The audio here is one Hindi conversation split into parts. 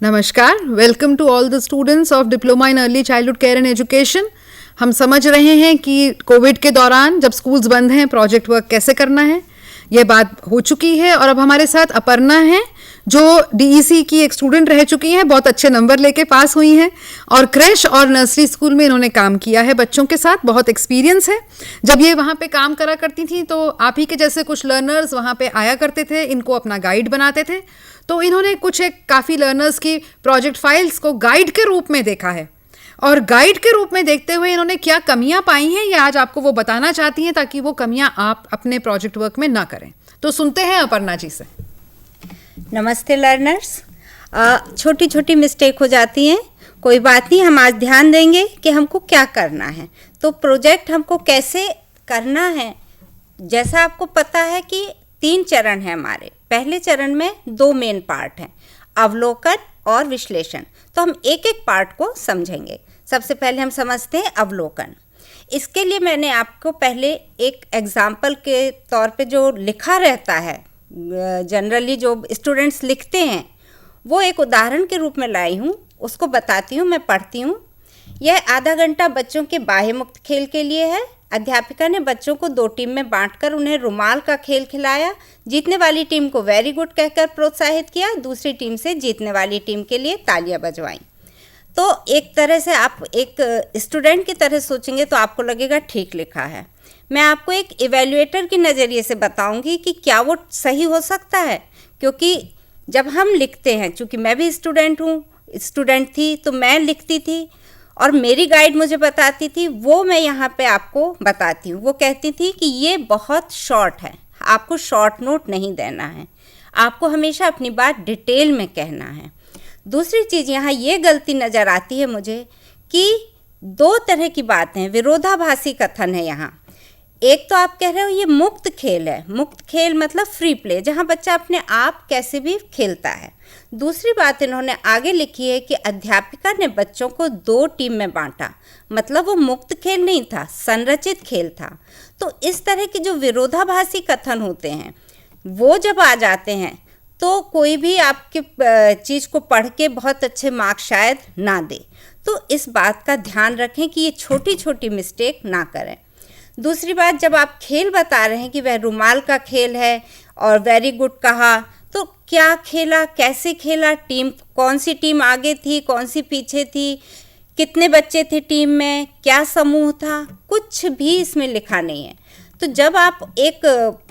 नमस्कार, welcome to all the students of diploma in early childhood care and education. हम समझ रहे हैं कि कोविड के दौरान जब स्कूल्स बंद हैं प्रोजेक्ट वर्क कैसे करना है, यह बात हो चुकी है। और अब हमारे साथ अपर्णा है जो डीईसी की एक स्टूडेंट रह चुकी हैं, बहुत अच्छे नंबर लेके पास हुई हैं और क्रैश और नर्सरी स्कूल में इन्होंने काम किया है बच्चों के साथ, बहुत एक्सपीरियंस है। जब ये वहाँ पे काम करा करती थी तो आप ही के जैसे कुछ लर्नर्स वहाँ पे आया करते थे, इनको अपना गाइड बनाते थे। तो इन्होंने कुछ एक काफ़ी लर्नर्स की प्रोजेक्ट फाइल्स को गाइड के रूप में देखा है और गाइड के रूप में देखते हुए इन्होंने क्या कमियां पाई हैं ये आज आपको वो बताना चाहती हैं ताकि वो कमियां आप अपने प्रोजेक्ट वर्क में ना करें। तो सुनते हैं अपर्णा जी से। नमस्ते लर्नर्स। छोटी छोटी मिस्टेक हो जाती हैं, कोई बात नहीं, हम आज ध्यान देंगे कि हमको क्या करना है। तो प्रोजेक्ट हमको कैसे करना है, जैसा आपको पता है कि 3 चरण हैं हमारे। पहले चरण में 2 मेन पार्ट हैं, अवलोकन और विश्लेषण। तो हम एक एक पार्ट को समझेंगे। सबसे पहले हम समझते हैं अवलोकन। इसके लिए मैंने आपको पहले एक एग्जाम्पल के तौर पे जो लिखा रहता है, जनरली जो स्टूडेंट्स लिखते हैं, वो एक उदाहरण के रूप में लाई हूँ, उसको बताती हूँ, मैं पढ़ती हूँ। यह आधा घंटा बच्चों के बाह्य मुक्त खेल के लिए है। अध्यापिका ने बच्चों को 2 टीम में बांटकर उन्हें रुमाल का खेल खिलाया। जीतने वाली टीम को वेरी गुड कहकर प्रोत्साहित किया, दूसरी टीम से जीतने वाली टीम के लिए तालियां बजवाईं। तो एक तरह से आप एक स्टूडेंट की तरह सोचेंगे तो आपको लगेगा ठीक लिखा है। मैं आपको एक इवैल्यूएटर के नज़रिए से बताऊंगी कि क्या वो सही हो सकता है, क्योंकि जब हम लिखते हैं, चूँकि मैं भी स्टूडेंट थी तो मैं लिखती थी और मेरी गाइड मुझे बताती थी, वो मैं यहाँ पे आपको बताती हूँ। वो कहती थी कि ये बहुत शॉर्ट है, आपको शॉर्ट नोट नहीं देना है, आपको हमेशा अपनी बात डिटेल में कहना है। दूसरी चीज़ यहाँ ये गलती नज़र आती है मुझे कि 2 तरह की बातें, विरोधाभासी कथन है यहाँ। एक तो आप कह रहे हो ये मुक्त खेल है, मुक्त खेल मतलब फ्री प्ले, जहाँ बच्चा अपने आप कैसे भी खेलता है। दूसरी बात इन्होंने आगे लिखी है कि अध्यापिका ने बच्चों को 2 टीम में बांटा, मतलब वो मुक्त खेल नहीं था, संरचित खेल था। तो इस तरह के जो विरोधाभासी कथन होते हैं वो जब आ जाते हैं तो कोई भी आपके चीज़ को पढ़ के बहुत अच्छे मार्क्स शायद ना दे। तो इस बात का ध्यान रखें कि ये छोटी छोटी मिस्टेक ना करें। दूसरी बात, जब आप खेल बता रहे हैं कि वह रुमाल का खेल है और वेरी गुड कहा, तो क्या खेला, कैसे खेला, टीम कौन सी टीम आगे थी, कौन सी पीछे थी, कितने बच्चे थे टीम में, क्या समूह था, कुछ भी इसमें लिखा नहीं है। तो जब आप एक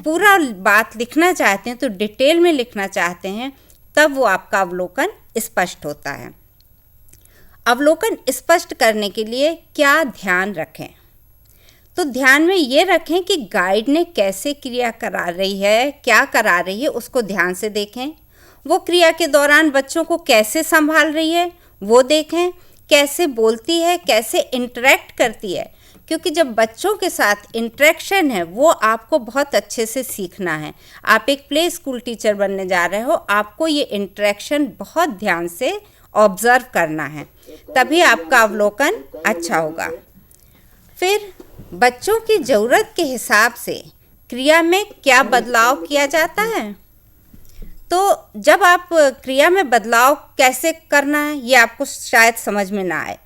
पूरा बात लिखना चाहते हैं, तो डिटेल में लिखना चाहते हैं, तब वो आपका अवलोकन स्पष्ट होता है। अवलोकन स्पष्ट करने के लिए क्या ध्यान रखें, तो ध्यान में ये रखें कि गाइड ने कैसे क्रिया करा रही है, क्या करा रही है, उसको ध्यान से देखें। वो क्रिया के दौरान बच्चों को कैसे संभाल रही है वो देखें, कैसे बोलती है, कैसे इंटरेक्ट करती है, क्योंकि जब बच्चों के साथ इंटरेक्शन है वो आपको बहुत अच्छे से सीखना है। आप एक प्ले स्कूल टीचर बनने जा रहे हो, आपको ये इंटरेक्शन बहुत ध्यान से ऑब्जर्व करना है, तभी आपका अवलोकन अच्छा होगा। फिर बच्चों की ज़रूरत के हिसाब से क्रिया में क्या बदलाव किया जाता है। तो जब आप क्रिया में बदलाव कैसे करना है ये आपको शायद समझ में ना आए।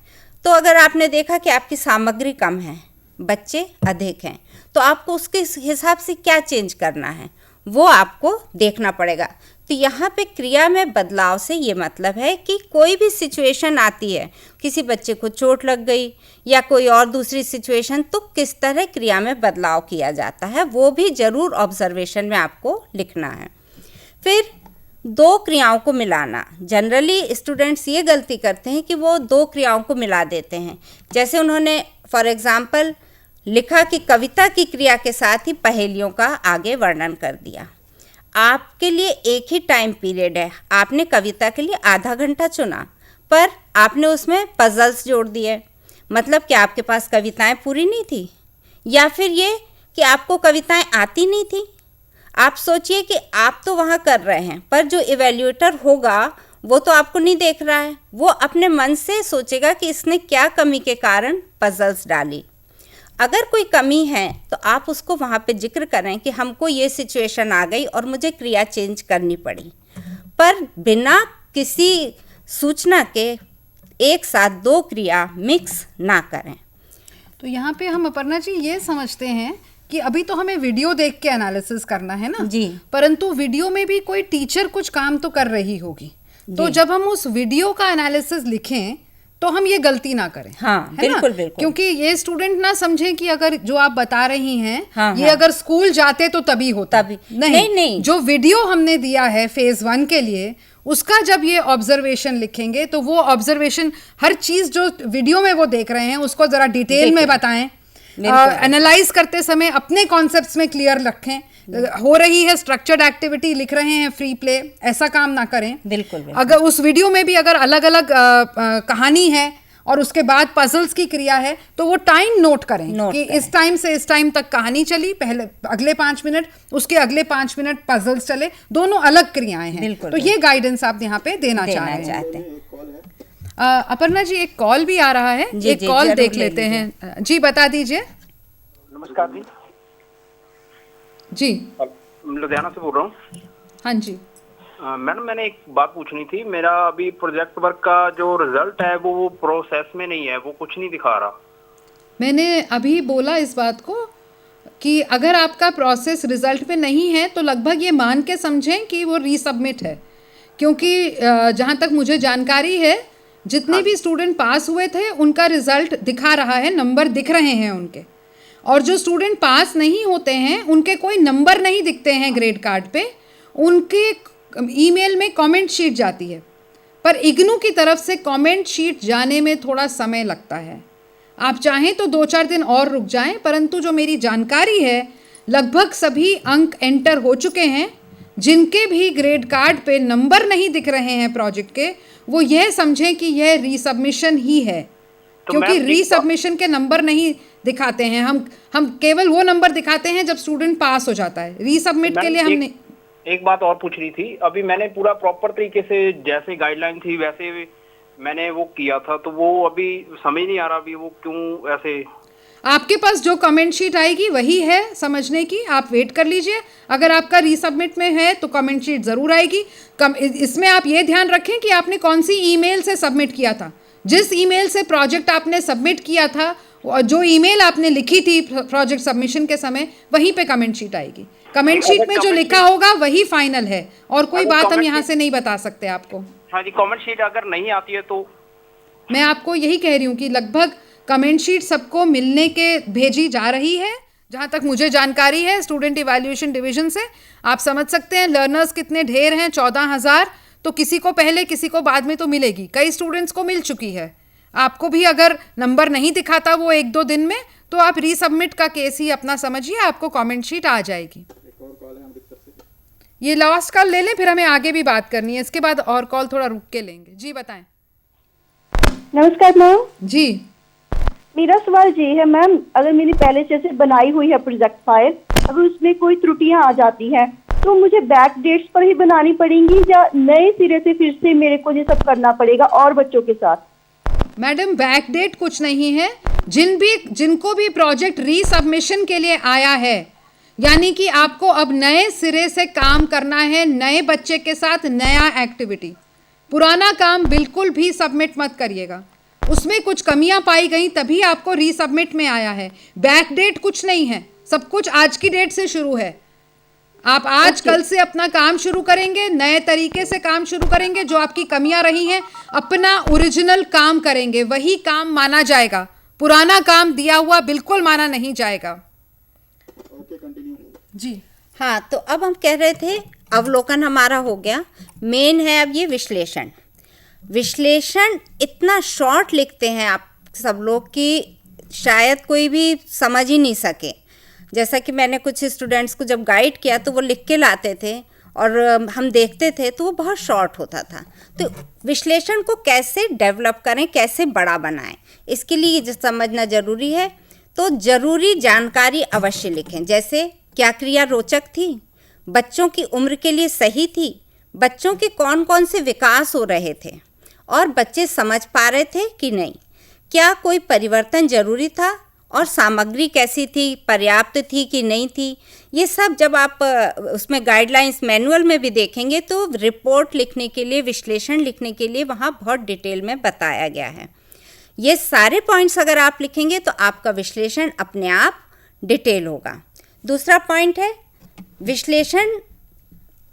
तो अगर आपने देखा कि आपकी सामग्री कम है, बच्चे अधिक हैं, तो आपको उसके हिसाब से क्या चेंज करना है वो आपको देखना पड़ेगा। तो यहाँ पे क्रिया में बदलाव से ये मतलब है कि कोई भी सिचुएशन आती है, किसी बच्चे को चोट लग गई या कोई और दूसरी सिचुएशन, तो किस तरह क्रिया में बदलाव किया जाता है वो भी ज़रूर ऑब्जर्वेशन में आपको लिखना है। फिर 2 क्रियाओं को मिलाना। जनरली स्टूडेंट्स ये गलती करते हैं कि वो 2 क्रियाओं को मिला देते हैं। जैसे उन्होंने फॉर एग्ज़ाम्पल लिखा कि कविता की क्रिया के साथ ही पहेलियों का आगे वर्णन कर दिया। आपके लिए एक ही टाइम पीरियड है, आपने कविता के लिए आधा घंटा चुना, पर आपने उसमें पजल्स जोड़ दिए। मतलब कि आपके पास कविताएं पूरी नहीं थी, या फिर ये कि आपको कविताएं आती नहीं थी। आप सोचिए कि आप तो वहाँ कर रहे हैं, पर जो इवैल्यूएटर होगा वो तो आपको नहीं देख रहा है, वो अपने मन से सोचेगा कि इसने क्या कमी के कारण पजल्स डाली। अगर कोई कमी है तो आप उसको वहाँ पे जिक्र करें कि हमको ये सिचुएशन आ गई और मुझे क्रिया चेंज करनी पड़ी, पर बिना किसी सूचना के एक साथ दो क्रिया मिक्स ना करें। तो यहाँ पे हम अपर्णा जी ये समझते हैं कि अभी तो हमें वीडियो देख के एनालिसिस करना है ना जी। परंतु वीडियो में भी कोई टीचर कुछ काम तो कर रही होगी, तो जब हम उस वीडियो का एनालिसिस लिखें तो हम ये गलती ना करें। हाँ, है बिल्कुल ना? बिल्कुल। क्योंकि ये स्टूडेंट ना समझे कि अगर जो आप बता रही हैं हाँ, ये हाँ। अगर स्कूल जाते तो तभी होता, तभी। नहीं, नहीं। जो वीडियो हमने दिया है फेज 1 के लिए उसका जब ये ऑब्जर्वेशन लिखेंगे तो वो ऑब्जर्वेशन हर चीज जो वीडियो में वो देख रहे हैं उसको जरा डिटेल में बताएं, एनालाइज करते समय अपने कॉन्सेप्ट्स में क्लियर रखें। हो रही है स्ट्रक्चर्ड एक्टिविटी, लिख रहे हैं फ्री प्ले, ऐसा काम ना करें। बिल्कुल। अगर उस वीडियो में भी अगर अलग अलग कहानी है और उसके बाद पजल्स की क्रिया है तो वो टाइम नोट करें कि इस टाइम से इस टाइम तक कहानी चली, पहले अगले 5 मिनट, उसके अगले 5 मिनट पजल्स चले, दोनों अलग क्रियाएं हैं। तो ये गाइडेंस आप यहाँ पे देना चाह रहे हैं। अपर्णा जी एक कॉल भी आ रहा है, एक कॉल देख लेते हैं। जी बता दीजिए। नमस्कार जी। जी लुधियाना से बोल रहा हूँ। हाँ जी मैडम मैंने एक बात पूछनी थी। मेरा अभी प्रोजेक्ट वर्क का जो रिजल्ट है वो प्रोसेस में नहीं है, वो कुछ नहीं दिखा रहा। मैंने अभी बोला इस बात को कि अगर आपका प्रोसेस रिजल्ट पे नहीं है तो लगभग ये मान के समझें कि वो रीसबमिट है, क्योंकि जहाँ तक मुझे जानकारी है जितने भी स्टूडेंट पास हुए थे उनका रिजल्ट दिखा रहा है, नंबर दिख रहे हैं उनके, और जो स्टूडेंट पास नहीं होते हैं उनके कोई नंबर नहीं दिखते हैं ग्रेड कार्ड पे, उनके ईमेल में कमेंट शीट जाती है, पर इग्नू की तरफ से कमेंट शीट जाने में थोड़ा समय लगता है। आप चाहें तो 2-4 दिन और रुक जाएं, परंतु जो मेरी जानकारी है लगभग सभी अंक एंटर हो चुके हैं। जिनके भी ग्रेड कार्ड पे नंबर नहीं दिख रहे हैं प्रोजेक्ट के, वो यह समझें कि यह रीसबमिशन ही है, क्योंकि रीसबमिशन के नंबर नहीं दिखाते हैं। हम केवल वो नंबर दिखाते हैं जब स्टूडेंट पास हो जाता है। रीसबमिट के लिए हमने एक बात और पूछ रही थी। अभी मैंने पूरा प्रॉपर तरीके से जैसे गाइडलाइन थी वैसे मैंने वो किया था, तो वो अभी समझ नहीं आ रहा अभी वो क्यों ऐसे। आपके पास जो कमेंट शीट आएगी वही है समझने की, आप वेट कर लीजिए। अगर आपका रीसबमिट में है तो कमेंट शीट ज़रूर आएगी। इसमें आप ये ध्यान रखें कि आपने कौन सी ईमेल से सबमिट किया था। जिस ईमेल से प्रोजेक्ट आपने सबमिट किया था और जो ईमेल आपने लिखी थी प्रोजेक्ट सबमिशन के समय, वहीं पे कमेंट शीट आएगी। कमेंट शीट में जो लिखा होगा वही फाइनल है, और कोई बात हम यहाँ से नहीं बता सकते आपको। हाँ जी, कमेंट शीट अगर नहीं आती है तो मैं आपको यही कह रही हूँ कि लगभग कमेंट शीट सबको मिलने के भेजी जा रही है, जहाँ तक मुझे जानकारी है स्टूडेंट इवैल्यूएशन डिवीजन से। आप समझ सकते हैं लर्नर्स कितने ढेर हैं, 14,000, तो किसी को पहले किसी को बाद में तो मिलेगी। कई स्टूडेंट्स को मिल चुकी है। आपको भी अगर नंबर नहीं दिखाता वो 1-2 दिन में, तो आप रीसबमिट का केस ही अपना समझिए, आपको कमेंट शीट आ जाएगी। ये लास्ट कॉल ले लें, फिर हमें आगे भी बात करनी है, इसके बाद और कॉल थोड़ा रुक के लेंगे। जी बताएं। नमस्कार मैम जी मेरा सवाल ये है मैम, अगर मेरी पहले से बनाई हुई है प्रोजेक्ट फाइल, अगर उसमें कोई त्रुटियां आ जाती हैं तो मुझे बैक डेट्स पर ही बनानी पड़ेंगी या नए सिरे से फिर से मेरे को ये सब करना पड़ेगा और बच्चों के साथ? मैडम बैक डेट कुछ नहीं है। जिनको भी प्रोजेक्ट रीसबमिशन के लिए आया है, यानी कि आपको अब नए सिरे से काम करना है, नए बच्चे के साथ नया एक्टिविटी, पुराना काम बिल्कुल भी सबमिट मत करिएगा। उसमें कुछ कमियां पाई गई तभी आपको रीसबमिट में आया है। बैक डेट कुछ नहीं है, सब कुछ आज की डेट से शुरू है। आप आज कल से अपना काम शुरू करेंगे, नए तरीके से काम शुरू करेंगे। जो आपकी कमियां रही हैं अपना ओरिजिनल काम करेंगे, वही काम माना जाएगा। पुराना काम दिया हुआ बिल्कुल माना नहीं जाएगा। जी हाँ, तो अब हम कह रहे थे अवलोकन हमारा हो गया, मेन है अब ये विश्लेषण। विश्लेषण इतना शॉर्ट लिखते हैं आप सब लोग कि शायद कोई भी समझ ही नहीं सके। जैसा कि मैंने कुछ स्टूडेंट्स को जब गाइड किया तो वो लिख के लाते थे और हम देखते थे तो वो बहुत शॉर्ट होता था। तो विश्लेषण को कैसे डेवलप करें, कैसे बड़ा बनाएं, इसके लिए जो समझना ज़रूरी है। तो ज़रूरी जानकारी अवश्य लिखें, जैसे क्या क्रिया रोचक थी, बच्चों की उम्र के लिए सही थी, बच्चों के कौन कौन से विकास हो रहे थे और बच्चे समझ पा रहे थे कि नहीं, क्या कोई परिवर्तन जरूरी था और सामग्री कैसी थी, पर्याप्त थी कि नहीं थी, ये सब जब आप उसमें गाइडलाइंस मैनुअल में भी देखेंगे तो रिपोर्ट लिखने के लिए, विश्लेषण लिखने के लिए वहाँ बहुत डिटेल में बताया गया है। ये सारे पॉइंट्स अगर आप लिखेंगे तो आपका विश्लेषण अपने आप डिटेल होगा। दूसरा पॉइंट है विश्लेषण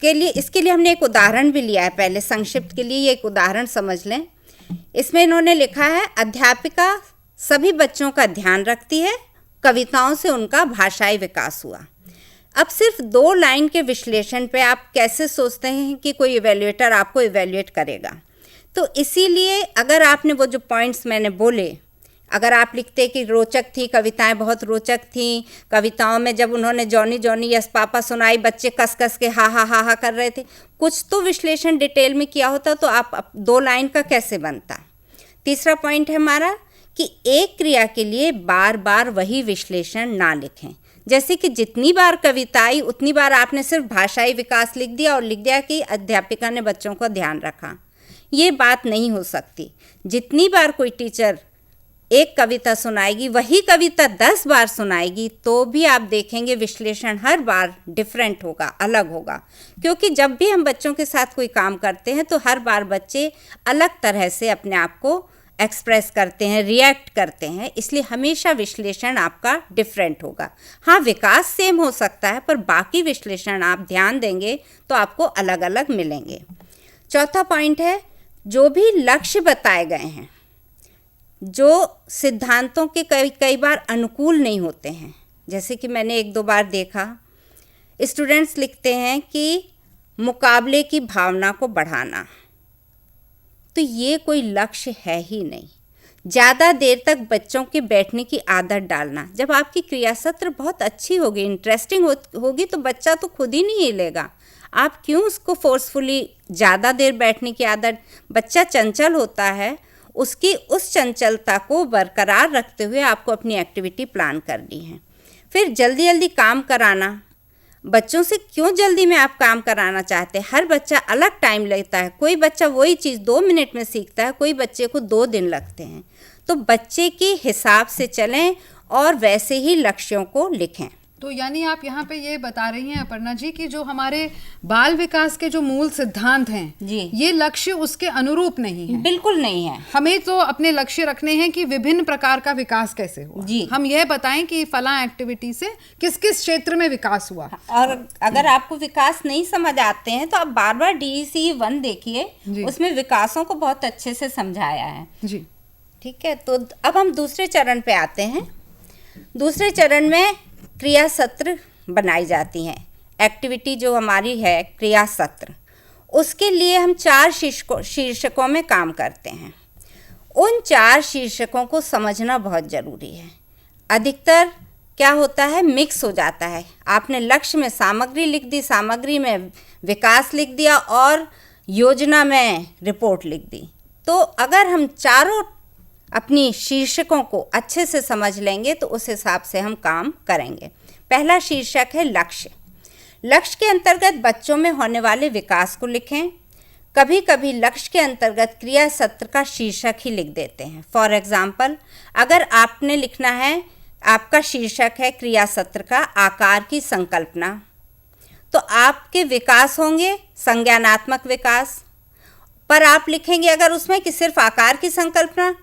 के लिए, इसके लिए हमने एक उदाहरण भी लिया है। पहले संक्षिप्त के लिए ये एक उदाहरण समझ लें। इसमें इन्होंने लिखा है, अध्यापिका सभी बच्चों का ध्यान रखती है, कविताओं से उनका भाषाई विकास हुआ। अब सिर्फ 2 लाइन के विश्लेषण पे आप कैसे सोचते हैं कि कोई इवैल्यूएटर आपको इवैल्यूएट करेगा? तो इसीलिए अगर आपने वो जो पॉइंट्स मैंने बोले, अगर आप लिखते कि रोचक थी, कविताएं बहुत रोचक थीं, कविताओं में जब उन्होंने जॉनी जॉनी यस पापा सुनाई, बच्चे कस कस के हा हा हा हा कर रहे थे, कुछ तो विश्लेषण डिटेल में किया होता तो आप 2 लाइन का कैसे बनता? तीसरा पॉइंट है हमारा कि एक क्रिया के लिए बार बार वही विश्लेषण ना लिखें। जैसे कि जितनी बार कविता आई उतनी बार आपने सिर्फ भाषाई विकास लिख दिया और लिख दिया कि अध्यापिका ने बच्चों का ध्यान रखा। ये बात नहीं हो सकती। जितनी बार कोई टीचर एक कविता सुनाएगी, वही कविता 10 बार सुनाएगी तो भी आप देखेंगे विश्लेषण हर बार डिफरेंट होगा, अलग होगा। क्योंकि जब भी हम बच्चों के साथ कोई काम करते हैं तो हर बार बच्चे अलग तरह से अपने आप को एक्सप्रेस करते हैं, रिएक्ट करते हैं, इसलिए हमेशा विश्लेषण आपका डिफरेंट होगा। हाँ, विकास सेम हो सकता है पर बाकी विश्लेषण आप ध्यान देंगे तो आपको अलग अलग मिलेंगे। चौथा पॉइंट है, जो भी लक्ष्य बताए गए हैं जो सिद्धांतों के कई बार अनुकूल नहीं होते हैं, जैसे कि मैंने 1-2 बार देखा स्टूडेंट्स लिखते हैं कि मुकाबले की भावना को बढ़ाना, तो ये कोई लक्ष्य है ही नहीं। ज़्यादा देर तक बच्चों के बैठने की आदत डालना, जब आपकी क्रिया सत्र बहुत अच्छी होगी, इंटरेस्टिंग होगी तो बच्चा तो खुद ही नहीं हिलेगा। आप क्यों उसको फोर्सफुली ज़्यादा देर बैठने की आदत, बच्चा चंचल होता है, उसकी उस चंचलता को बरकरार रखते हुए आपको अपनी एक्टिविटी प्लान करनी है। फिर जल्दी जल्दी काम कराना, बच्चों से क्यों जल्दी में आप काम कराना चाहते हैं? हर बच्चा अलग टाइम लेता है। कोई बच्चा वही चीज़ 2 मिनट में सीखता है, कोई बच्चे को 2 दिन लगते हैं। तो बच्चे के हिसाब से चलें और वैसे ही लक्ष्यों को लिखें। तो यानी आप यहाँ पे ये बता रही हैं अपर्णा जी कि जो हमारे बाल विकास के जो मूल सिद्धांत हैं जी, ये लक्ष्य उसके अनुरूप नहीं है। बिल्कुल नहीं है। हमें तो अपने लक्ष्य रखने हैं कि विभिन्न प्रकार का विकास कैसे हुआ। जी, हम यह बताएं कि फला एक्टिविटी से किस किस क्षेत्र में विकास हुआ। और अगर आपको विकास नहीं समझ आते हैं तो आप बार बार DEC 1 देखिए, उसमें विकासों को बहुत अच्छे से समझाया है। जी ठीक है, तो अब हम दूसरे चरण पे आते हैं। दूसरे चरण में क्रिया सत्र बनाई जाती हैं। एक्टिविटी जो हमारी है क्रिया सत्र, उसके लिए हम 4 शीर्षकों में काम करते हैं। उन 4 शीर्षकों को समझना बहुत ज़रूरी है। अधिकतर क्या होता है, मिक्स हो जाता है। आपने लक्ष्य में सामग्री लिख दी, सामग्री में विकास लिख दिया और योजना में रिपोर्ट लिख दी। तो अगर हम चारों अपनी शीर्षकों को अच्छे से समझ लेंगे तो उस हिसाब से हम काम करेंगे। पहला शीर्षक है लक्ष्य। लक्ष्य के अंतर्गत बच्चों में होने वाले विकास को लिखें। कभी कभी लक्ष्य के अंतर्गत क्रिया सत्र का शीर्षक ही लिख देते हैं। फॉर एग्जाम्पल, अगर आपने लिखना है, आपका शीर्षक है क्रिया सत्र का आकार की संकल्पना, तो आपके विकास होंगे संज्ञानात्मक विकास। पर आप लिखेंगे अगर उसमें कि सिर्फ आकार की संकल्पना,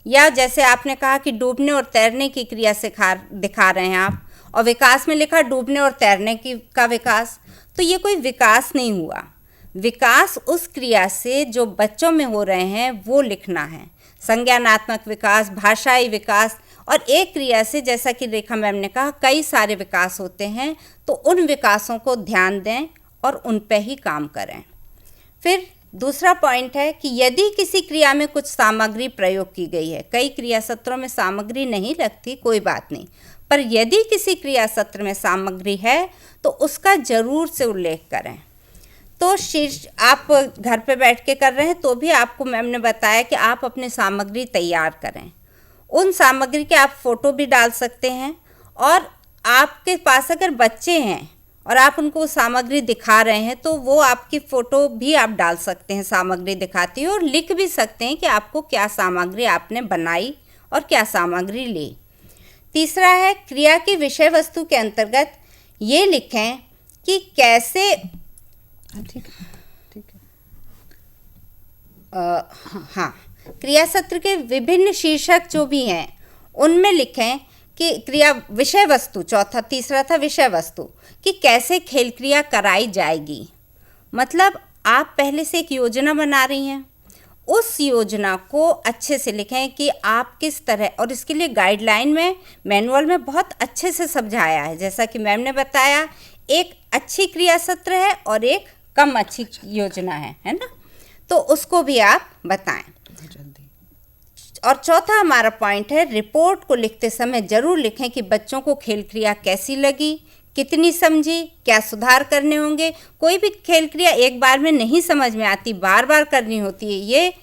या जैसे आपने कहा कि डूबने और तैरने की क्रिया दिखा रहे हैं आप, और विकास में लिखा डूबने और तैरने का विकास, तो ये कोई विकास नहीं हुआ। विकास उस क्रिया से जो बच्चों में हो रहे हैं वो लिखना है। संज्ञानात्मक विकास, भाषाई विकास, और एक क्रिया से, जैसा कि रेखा मैम ने कहा, कई सारे विकास होते हैं, तो उन विकासों को ध्यान दें और उन पर ही काम करें। फिर दूसरा पॉइंट है कि यदि किसी क्रिया में कुछ सामग्री प्रयोग की गई है, कई क्रिया सत्रों में सामग्री नहीं लगती, कोई बात नहीं, पर यदि किसी क्रिया सत्र में सामग्री है तो उसका जरूर से उल्लेख करें। तो आप घर पे बैठ के कर रहे हैं तो भी आपको मैम ने बताया कि आप अपनी सामग्री तैयार करें। उन सामग्री के आप फ़ोटो भी डाल सकते हैं, और आपके पास अगर बच्चे हैं और आप उनको सामग्री दिखा रहे हैं तो वो आपकी फ़ोटो भी आप डाल सकते हैं सामग्री दिखाती है, और लिख भी सकते हैं कि आपको क्या सामग्री आपने बनाई और क्या सामग्री ली। तीसरा है क्रिया की विषय वस्तु के अंतर्गत ये लिखें कि कैसे ठीक है। हाँ, क्रिया सत्र के विभिन्न शीर्षक जो भी हैं उनमें लिखें कि क्रिया विषय वस्तु, चौथा तीसरा था विषय वस्तु, कि कैसे खेल क्रिया कराई जाएगी। मतलब आप पहले से एक योजना बना रही हैं, उस योजना को अच्छे से लिखें कि आप किस तरह, और इसके लिए गाइडलाइन में, मैनुअल में बहुत अच्छे से समझाया है। जैसा कि मैम ने बताया, एक अच्छी क्रिया सत्र है और एक कम अच्छी योजना है ना, तो उसको भी आप बताएं। और चौथा हमारा पॉइंट है, रिपोर्ट को लिखते समय जरूर लिखें कि बच्चों को खेल क्रिया कैसी लगी, कितनी समझी, क्या सुधार करने होंगे। कोई भी खेल क्रिया एक बार में नहीं समझ में आती, बार बार करनी होती है, ये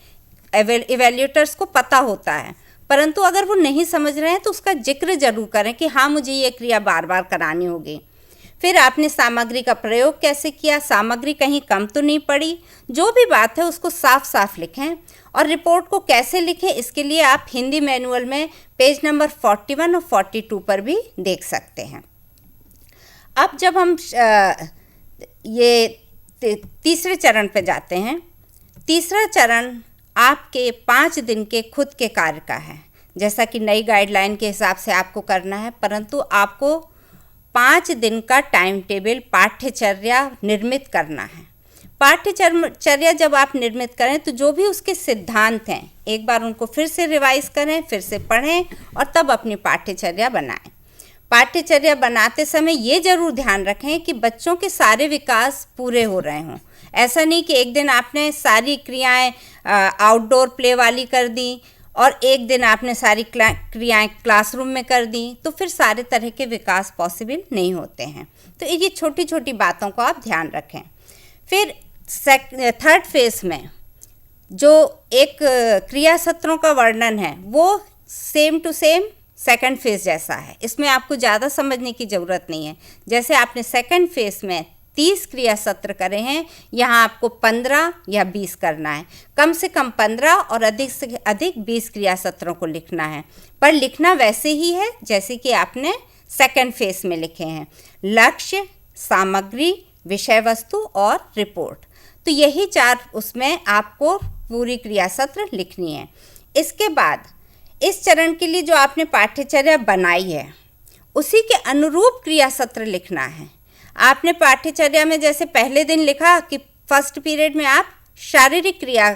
इवैल्यूएटर्स को पता होता है। परंतु अगर वो नहीं समझ रहे हैं तो उसका जिक्र जरूर करें कि हाँ, मुझे ये क्रिया बार बार करानी होगी। फिर आपने सामग्री का प्रयोग कैसे किया, सामग्री कहीं कम तो नहीं पड़ी, जो भी बात है उसको साफ साफ लिखें। और रिपोर्ट को कैसे लिखें, इसके लिए आप हिंदी मैनुअल में पेज नंबर 41 और 42 पर भी देख सकते हैं। अब जब हम ये तीसरे चरण पे जाते हैं, तीसरा चरण आपके 5 दिन के खुद के कार्य का है। जैसा कि नई गाइडलाइन के हिसाब से आपको करना है, परंतु आपको 5 दिन का टाइम टेबल, पाठ्यचर्या निर्मित करना है। पाठ्यचर्या जब आप निर्मित करें तो जो भी उसके सिद्धांत हैं, एक बार उनको फिर से रिवाइज करें, फिर से पढ़ें और तब अपनी पाठ्यचर्या बनाएं। पाठ्यचर्या बनाते समय ये जरूर ध्यान रखें कि बच्चों के सारे विकास पूरे हो रहे हों। ऐसा नहीं कि एक दिन आपने सारी क्रियाएं आउटडोर प्ले वाली कर दी और एक दिन आपने सारी क्रियाएं क्लासरूम में कर दी, तो फिर सारे तरह के विकास पॉसिबल नहीं होते हैं। तो ये छोटी छोटी बातों को आप ध्यान रखें। फिर थर्ड फेज में जो एक क्रिया सत्रों का वर्णन है वो same to same second phase जैसा है, इसमें आपको ज़्यादा समझने की ज़रूरत नहीं है। जैसे आपने सेकंड फेज में 30 क्रिया सत्र करे हैं, यहाँ आपको 15 या 20 करना है। कम से कम 15 और अधिक से अधिक 20 क्रिया सत्रों को लिखना है, पर लिखना वैसे ही है जैसे कि आपने सेकंड फेज में लिखे हैं। लक्ष्य, सामग्री, विषय वस्तु और रिपोर्ट, तो यही 4 उसमें आपको पूरी क्रिया सत्र लिखनी है। इसके बाद इस चरण के लिए जो आपने पाठ्यचर्या बनाई है उसी के अनुरूप क्रिया सत्र लिखना है। आपने पाठ्यचर्या में जैसे पहले दिन लिखा कि फर्स्ट पीरियड में आप शारीरिक क्रिया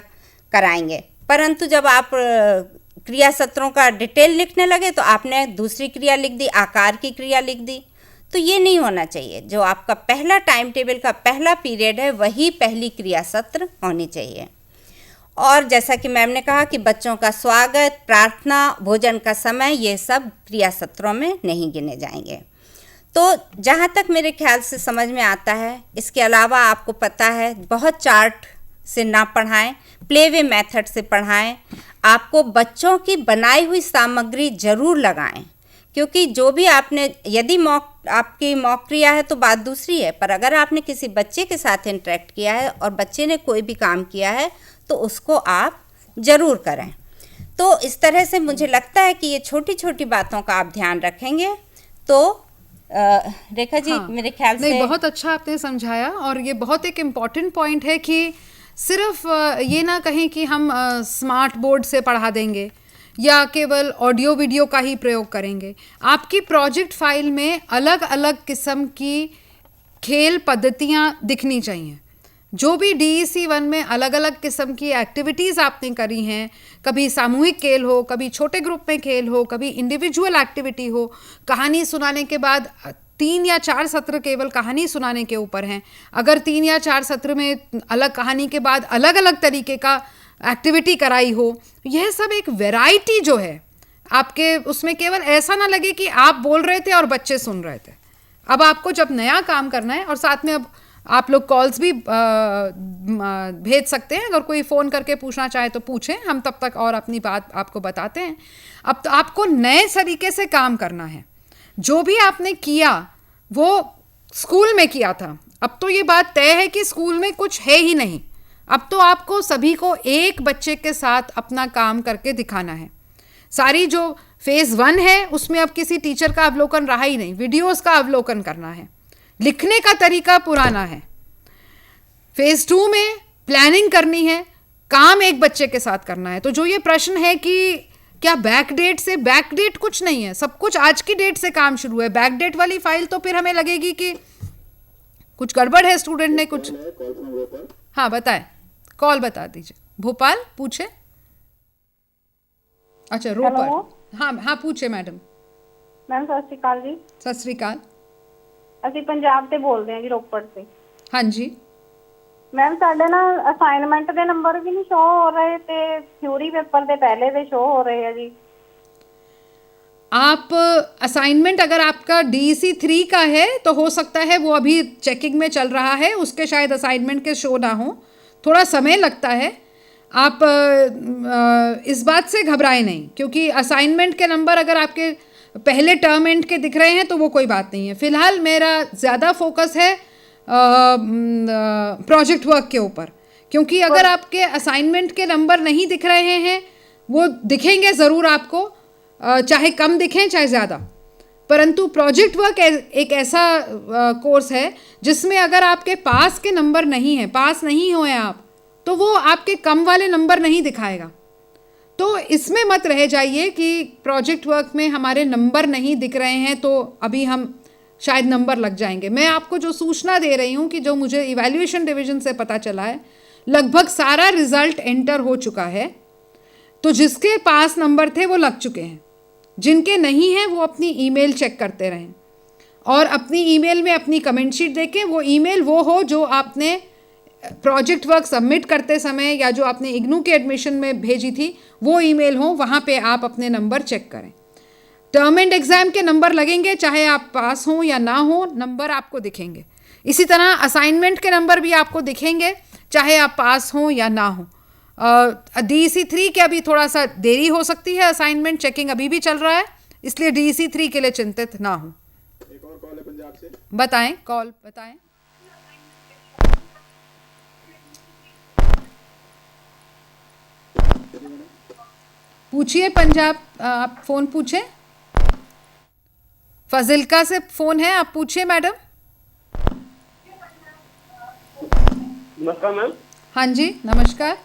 कराएंगे, परंतु जब आप क्रिया सत्रों का डिटेल लिखने लगे तो आपने दूसरी क्रिया लिख दी, आकार की क्रिया लिख दी। तो ये नहीं होना चाहिए। जो आपका पहला टाइम टेबल का पहला पीरियड है वही पहली क्रिया सत्र होनी चाहिए। और जैसा कि मैम ने कहा कि बच्चों का स्वागत, प्रार्थना, भोजन का समय, ये सब क्रिया सत्रों में नहीं गिने जाएंगे। तो जहाँ तक मेरे ख्याल से समझ में आता है, इसके अलावा आपको पता है बहुत चार्ट से ना पढ़ाएं, प्ले वे मेथड से पढ़ाएं। आपको बच्चों की बनाई हुई सामग्री जरूर लगाएं, क्योंकि जो भी आपने, यदि आपकी मॉक क्रिया है तो बात दूसरी है, पर अगर आपने किसी बच्चे के साथ इंटरेक्ट किया है और बच्चे ने कोई भी काम किया है तो उसको आप ज़रूर करें। तो इस तरह से मुझे लगता है कि ये छोटी छोटी बातों का आप ध्यान रखेंगे तो रेखा जी, हाँ, मेरे ख्याल से बहुत अच्छा आपने समझाया। और ये बहुत एक इम्पॉर्टेंट पॉइंट है कि सिर्फ ये ना कहें कि हम स्मार्ट बोर्ड से पढ़ा देंगे या केवल ऑडियो वीडियो का ही प्रयोग करेंगे। आपकी प्रोजेक्ट फाइल में अलग अलग किस्म की खेल पद्धतियाँ दिखनी चाहिए। जो भी DEC 1 में अलग अलग किस्म की एक्टिविटीज़ आपने करी हैं, कभी सामूहिक खेल हो, कभी छोटे ग्रुप में खेल हो, कभी इंडिविजुअल एक्टिविटी हो, कहानी सुनाने के बाद 3 या 4 सत्र केवल कहानी सुनाने के ऊपर हैं। अगर 3 या 4 सत्र में अलग कहानी के बाद अलग अलग तरीके का एक्टिविटी कराई हो, यह सब एक वैरायटी जो है आपके उसमें, केवल ऐसा ना लगे कि आप बोल रहे थे और बच्चे सुन रहे थे। अब आपको जब नया काम करना है, और साथ में अब आप लोग कॉल्स भी भेज सकते हैं, अगर कोई फ़ोन करके पूछना चाहे तो पूछें, हम तब तक और अपनी बात आपको बताते हैं। अब तो आपको नए तरीके से काम करना है। जो भी आपने किया वो स्कूल में किया था, अब तो ये बात तय है कि स्कूल में कुछ है ही नहीं। अब तो आपको सभी को एक बच्चे के साथ अपना काम करके दिखाना है। सारी जो फेज 1 है उसमें अब किसी टीचर का अवलोकन रहा ही नहीं, वीडियोस का अवलोकन करना है, लिखने का तरीका पुराना है। फेज 2 में प्लानिंग करनी है, काम एक बच्चे के साथ करना है। तो जो ये प्रश्न है कि क्या बैकडेट से, बैकडेट कुछ नहीं है, सब कुछ आज की डेट से काम शुरू है। बैकडेट वाली फाइल तो फिर हमें लगेगी कि कुछ गड़बड़ है, स्टूडेंट ने कुछ। हाँ बताएं, कॉल बता दीजिए। भोपाल पूछे। अच्छा रोपर। हाँ हाँ पूछे मैडम। मैम सत श्री अकाल जी। सत श्री अकाल। ਅਸੀਂ ਪੰਜਾਬ ਤੇ ਬੋਲਦੇ ਹਾਂ ਜੀ, ਰੋਪੜ से। हाँ जी ਮੈਮ ਸਾਡੇ ਨਾ ਅਸਾਈਨਮੈਂਟ ਦੇ ਨੰਬਰ ਵੀ ਨਹੀਂ ਸ਼ੋ ਹੋ ਰਹੇ ਤੇ ਥਿਊਰੀ ਪੇਪਰ ਦੇ ਪਹਿਲੇ ਦੇ ਸ਼ੋ ਹੋ ਰਹੇ ਆ ਜੀ। आप असाइनमेंट अगर आपका DEC 3 का है तो हो सकता है वो अभी चेकिंग में चल रहा है, उसके शायद असाइनमेंट के शो ना हो, थोड़ा समय लगता है। आप इस बात से घबराएं नहीं, क्योंकि असाइनमेंट के नंबर अगर आपके पहले टर्म एंड के दिख रहे हैं तो वो कोई बात नहीं है। फ़िलहाल मेरा ज़्यादा फोकस है प्रोजेक्ट वर्क के ऊपर, क्योंकि अगर आपके असाइनमेंट के नंबर नहीं दिख रहे हैं, वो दिखेंगे ज़रूर आपको, चाहे कम दिखें चाहे ज़्यादा, परंतु प्रोजेक्ट वर्क एक ऐसा कोर्स है जिसमें अगर आपके पास के नंबर नहीं हैं, पास नहीं हुए आप, तो वो आपके कम वाले नंबर नहीं दिखाएगा। तो इसमें मत रह जाइए कि प्रोजेक्ट वर्क में हमारे नंबर नहीं दिख रहे हैं तो अभी हम शायद नंबर लग जाएंगे। मैं आपको जो सूचना दे रही हूँ कि जो मुझे इवैल्यूएशन डिवीज़न से पता चला है, लगभग सारा रिज़ल्ट एंटर हो चुका है। तो जिसके पास नंबर थे वो लग चुके हैं, जिनके नहीं हैं वो अपनी ईमेल चेक करते रहें और अपनी ईमेल में अपनी कमेंट शीट देखें। वो ईमेल वो हो जो आपने प्रोजेक्ट वर्क सबमिट करते समय या जो आपने इग्नू के एडमिशन में भेजी थी वो ईमेल हो, वहाँ पे आप अपने नंबर चेक करें। टर्म एंड एग्ज़ाम के नंबर लगेंगे, चाहे आप पास हों या ना हो, नंबर आपको दिखेंगे। इसी तरह असाइनमेंट के नंबर भी आपको दिखेंगे, चाहे आप पास हों या ना हो। DEC 3 के अभी थोड़ा सा देरी हो सकती है, असाइनमेंट चेकिंग अभी भी चल रहा है, इसलिए DEC 3 के लिए चिंतित ना हो। एक और कॉल है पंजाब से। बताएं, कॉल बताएं। पूछिए पंजाब, आप फ़ोन पूछें। फजिल्का से फ़ोन है, आप पूछिए मैडम। नमस्कार मैम। हाँ जी नमस्कार।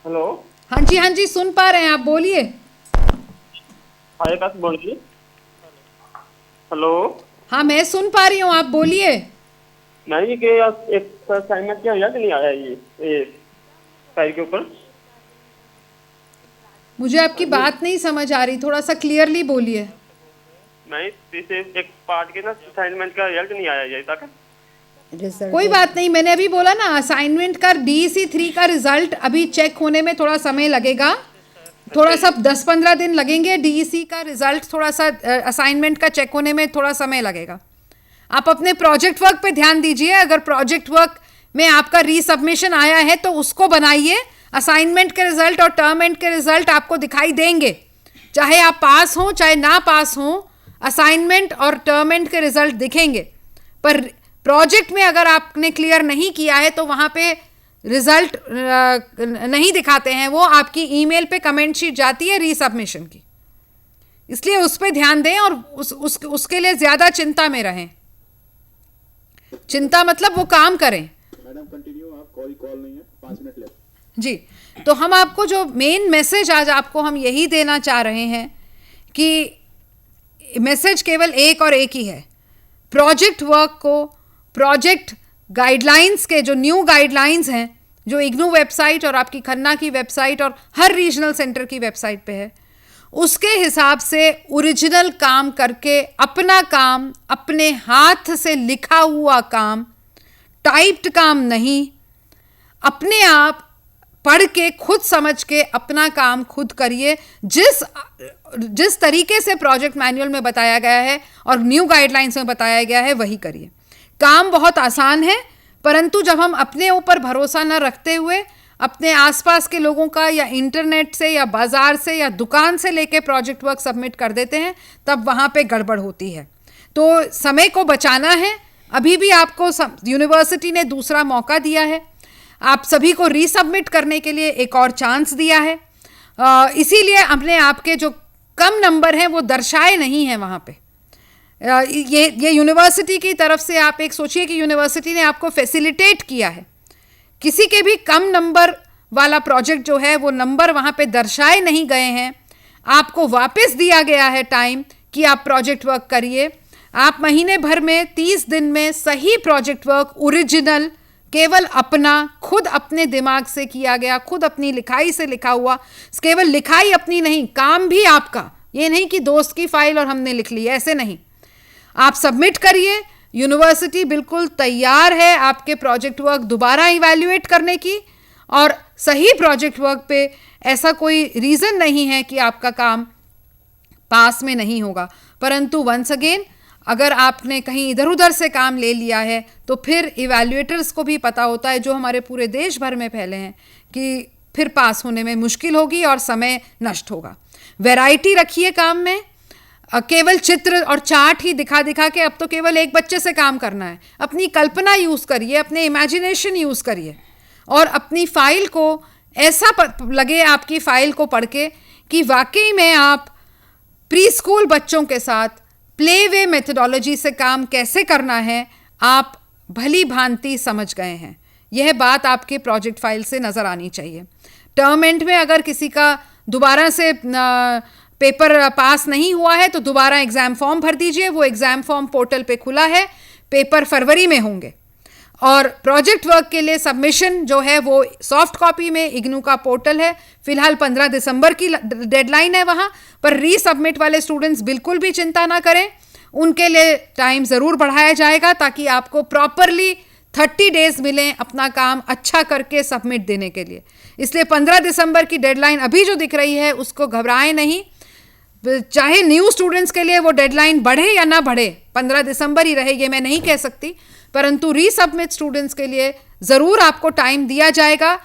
हेलो। हाँ जी सुन पा रहे हैं, आप बोलिए। आगे बोलिए। हेलो। हाँ मैं सुन पा रही हूँ, आप बोलिए। नहीं कि एक असाइनमेंट क्या रिजल्ट नहीं आया ये फाइल के ऊपर। मुझे आपकी बात नहीं समझ आ रही, थोड़ा सा क्लियरली बोलिए। नहीं, इसे एक पार्ट के ना असाइनमेंट का रिजल्ट नहीं आया अभी तक। कोई बात नहीं, मैंने अभी बोला ना, असाइनमेंट का DEC 3 का रिजल्ट अभी चेक होने में थोड़ा समय लगेगा, थोड़ा सा 10-15 दिन लगेंगे। DEC का रिजल्ट थोड़ा सा असाइनमेंट का चेक होने में थोड़ा समय लगेगा। आप अपने प्रोजेक्ट वर्क पे ध्यान दीजिए। अगर प्रोजेक्ट वर्क में आपका रीसबमिशन आया है तो उसको बनाइए। असाइनमेंट के रिजल्ट और टर्म एंड के रिजल्ट आपको दिखाई देंगे, चाहे आप पास हों चाहे ना पास हों, असाइनमेंट और टर्म एंड के रिजल्ट दिखेंगे। पर प्रोजेक्ट में अगर आपने क्लियर नहीं किया है तो वहाँ पे रिजल्ट नहीं दिखाते हैं, वो आपकी ईमेल पे कमेंट शीट जाती है रीसबमिशन की, इसलिए उस पर ध्यान दें और उसके लिए ज़्यादा चिंता में रहें। चिंता मतलब वो काम करें। मैडम कंटिन्यू, आप कॉल नहीं है, 5 मिनट लेफ्ट जी। तो हम आपको जो मेन मैसेज आज आपको हम यही देना चाह रहे हैं कि मैसेज केवल एक और एक ही है। प्रोजेक्ट वर्क को, प्रोजेक्ट गाइडलाइंस के जो न्यू गाइडलाइंस हैं, जो इग्नू वेबसाइट और आपकी खन्ना की वेबसाइट और हर रीजनल सेंटर की वेबसाइट पे है, उसके हिसाब से ओरिजिनल काम करके अपना काम, अपने हाथ से लिखा हुआ काम, टाइप्ड काम नहीं, अपने आप पढ़ के खुद समझ के अपना काम खुद करिए। जिस तरीके से प्रोजेक्ट मैनुअल में बताया गया है और न्यू गाइडलाइंस में बताया गया है वही करिए। काम बहुत आसान है, परंतु जब हम अपने ऊपर भरोसा न रखते हुए अपने आसपास के लोगों का या इंटरनेट से या बाज़ार से या दुकान से लेके प्रोजेक्ट वर्क सबमिट कर देते हैं, तब वहाँ पे गड़बड़ होती है। तो समय को बचाना है। अभी भी आपको यूनिवर्सिटी ने दूसरा मौका दिया है, आप सभी को रीसबमिट करने के लिए एक और चांस दिया है। इसीलिए अपने आपके जो कम नंबर हैं वो दर्शाए नहीं हैं वहाँ पे। ये यूनिवर्सिटी की तरफ से आप एक सोचिए कि यूनिवर्सिटी ने आपको फैसिलिटेट किया है, किसी के भी कम नंबर वाला प्रोजेक्ट जो है वो नंबर वहाँ पे दर्शाए नहीं गए हैं, आपको वापस दिया गया है टाइम कि आप प्रोजेक्ट वर्क करिए। आप महीने भर में 30 दिन में सही प्रोजेक्ट वर्क ओरिजिनल केवल अपना खुद अपने दिमाग से किया गया, खुद अपनी लिखाई से लिखा हुआ, केवल लिखाई अपनी नहीं, काम भी आपका, ये नहीं कि दोस्त की फाइल और हमने लिख ली, ऐसे नहीं। आप सबमिट करिए, यूनिवर्सिटी बिल्कुल तैयार है आपके प्रोजेक्ट वर्क दोबारा इवैल्यूएट करने की, और सही प्रोजेक्ट वर्क पे ऐसा कोई रीज़न नहीं है कि आपका काम पास में नहीं होगा। परंतु वंस अगेन, अगर आपने कहीं इधर उधर से काम ले लिया है तो फिर इवैल्यूएटर्स को भी पता होता है, जो हमारे पूरे देश भर में फैले हैं, कि फिर पास होने में मुश्किल होगी और समय नष्ट होगा। वैरायटी रखिए काम में, केवल चित्र और चार्ट ही दिखा दिखा के अब तो केवल एक बच्चे से काम करना है। अपनी कल्पना यूज़ करिए, अपने इमेजिनेशन यूज़ करिए, और अपनी फाइल को ऐसा लगे आपकी फाइल को पढ़ के कि वाकई में आप प्री स्कूल बच्चों के साथ प्ले वे मेथडोलॉजी से काम कैसे करना है आप भली भांति समझ गए हैं। यह बात आपके प्रोजेक्ट फाइल से नज़र आनी चाहिए। टर्म एंड में अगर किसी का दोबारा से पेपर पास नहीं हुआ है तो दोबारा एग्ज़ाम फॉर्म भर दीजिए, वो एग्ज़ाम फॉर्म पोर्टल पे खुला है, पेपर फरवरी में होंगे। और प्रोजेक्ट वर्क के लिए सबमिशन जो है वो सॉफ्ट कॉपी में इग्नू का पोर्टल है, फिलहाल 15 दिसंबर की डेडलाइन है वहाँ पर। रीसबमिट वाले स्टूडेंट्स बिल्कुल भी चिंता ना करें, उनके लिए टाइम ज़रूर बढ़ाया जाएगा ताकि आपको प्रॉपरली 30 डेज मिलें अपना काम अच्छा करके सबमिट देने के लिए। इसलिए 15 दिसंबर की डेडलाइन अभी जो दिख रही है उसको घबराएं नहीं, चाहे न्यू स्टूडेंट्स के लिए वो डेडलाइन बढ़े या ना बढ़े, 15 दिसंबर ही रहे ये मैं नहीं कह सकती, परंतु रीसबमिट स्टूडेंट्स के लिए ज़रूर आपको टाइम दिया जाएगा।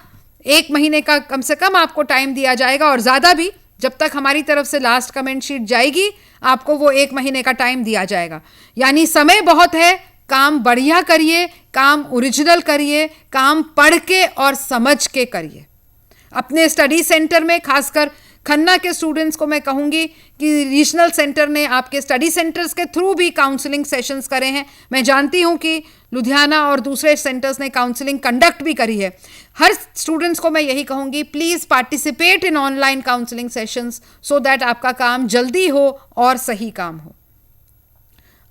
1 महीने का कम से कम आपको टाइम दिया जाएगा, और ज़्यादा भी, जब तक हमारी तरफ से लास्ट कमेंट शीट जाएगी आपको वो 1 महीने का टाइम दिया जाएगा। यानी समय बहुत है, काम बढ़िया करिए, काम ओरिजिनल करिए, काम पढ़ के और समझ के करिए। अपने स्टडी सेंटर में, खासकर खन्ना के स्टूडेंट्स को मैं कहूँगी कि रीजनल सेंटर ने आपके स्टडी सेंटर्स के थ्रू भी काउंसलिंग सेशंस करे हैं। मैं जानती हूँ कि लुधियाना और दूसरे सेंटर्स ने काउंसलिंग कंडक्ट भी करी है। हर स्टूडेंट्स को मैं यही कहूँगी, please participate in online counselling sessions so that आपका काम जल्दी हो और सही काम हो।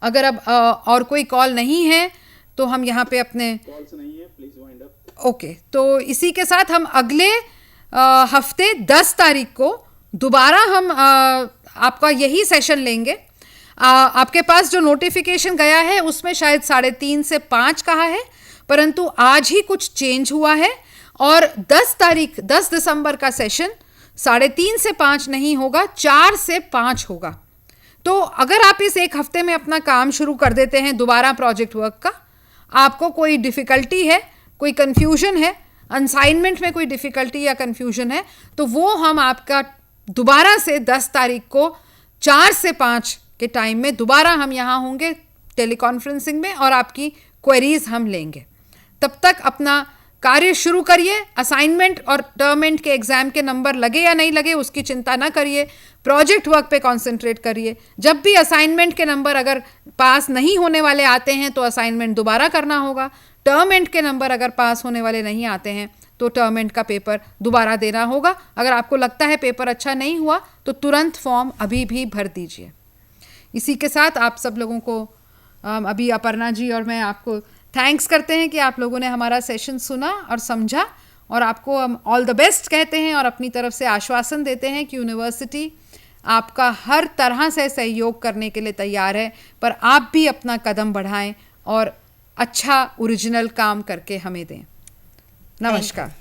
अगर अब और कोई कॉल नहीं है तो हम यहाँ पे अपने कॉल्स नहीं है, प्लीज वाइंड अप। ओके, तो इसी के साथ हम अगले हफ्ते 10 तारीख को दोबारा हम आपका यही सेशन लेंगे। आपके पास जो नोटिफिकेशन गया है उसमें शायद 3:30 से 5 कहा है, परंतु आज ही कुछ चेंज हुआ है और 10 दिसंबर का सेशन 3:30 से 5 नहीं होगा, 4 से 5 होगा। तो अगर आप इस एक हफ्ते में अपना काम शुरू कर देते हैं दोबारा प्रोजेक्ट वर्क का, आपको कोई डिफ़िकल्टी है, कोई कन्फ्यूजन है, असाइनमेंट में कोई डिफ़िकल्टी या कन्फ्यूजन है, तो वो हम आपका दोबारा से 10 तारीख को 4 से 5 के टाइम में दोबारा हम यहाँ होंगे टेलीकॉन्फ्रेंसिंग में और आपकी क्वेरीज हम लेंगे। तब तक अपना कार्य शुरू करिए। असाइनमेंट और टर्म एंड के एग्ज़ाम के नंबर लगे या नहीं लगे उसकी चिंता ना करिए, प्रोजेक्ट वर्क पे कंसंट्रेट करिए। जब भी असाइनमेंट के नंबर अगर पास नहीं होने वाले आते हैं तो असाइनमेंट दोबारा करना होगा। टर्म एंड के नंबर अगर पास होने वाले नहीं आते हैं तो टर्म एंड का पेपर दोबारा देना होगा। अगर आपको लगता है पेपर अच्छा नहीं हुआ तो तुरंत फॉर्म अभी भी भर दीजिए। इसी के साथ आप सब लोगों को अभी अपर्णा जी और मैं आपको थैंक्स करते हैं कि आप लोगों ने हमारा सेशन सुना और समझा, और आपको हम ऑल द बेस्ट कहते हैं और अपनी तरफ से आश्वासन देते हैं कि यूनिवर्सिटी आपका हर तरह से सहयोग करने के लिए तैयार है, पर आप भी अपना कदम बढ़ाएं और अच्छा ओरिजिनल काम करके हमें दें। नमस्कार।